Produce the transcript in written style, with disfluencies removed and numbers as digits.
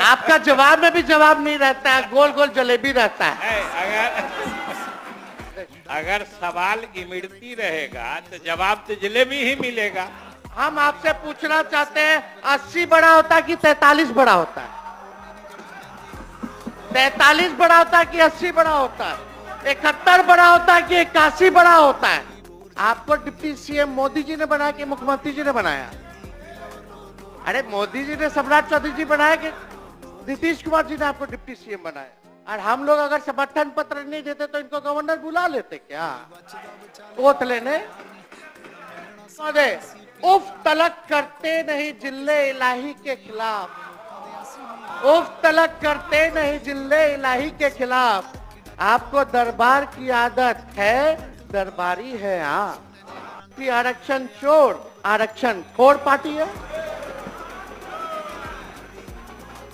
आपका जवाब में भी जवाब नहीं रहता है, गोल गोल जलेबी रहता है। अगर सवाल इमड़ती रहेगा तो जवाब तो जलेबी ही मिलेगा। हम आपसे पूछना चाहते हैं 80 बड़ा होता है कि 43 बड़ा होता है? 43 बड़ा होता है कि 80 बड़ा होता है? 71 बड़ा होता है कि 81 बड़ा होता है? आपको डिप्टी सीएम मोदी जी ने बनाया कि मुख्यमंत्री जी ने बनाया? अरे मोदी जी ने सम्राट चौधरी जी बनाया कि नीतीश कुमार जी ने आपको डिप्टी सीएम बनाया? और हम लोग अगर समर्थन पत्र नहीं देते तो इनको गवर्नर बुला लेते क्या वोट लेने? उफ तलक करते नहीं जिले इलाही के खिलाफ, उफ तलक करते नहीं जिले इलाही के खिलाफ। आपको दरबार की आदत है, दरबारी है आप कि आरक्षण चोर आरक्षण खोर पार्टी है।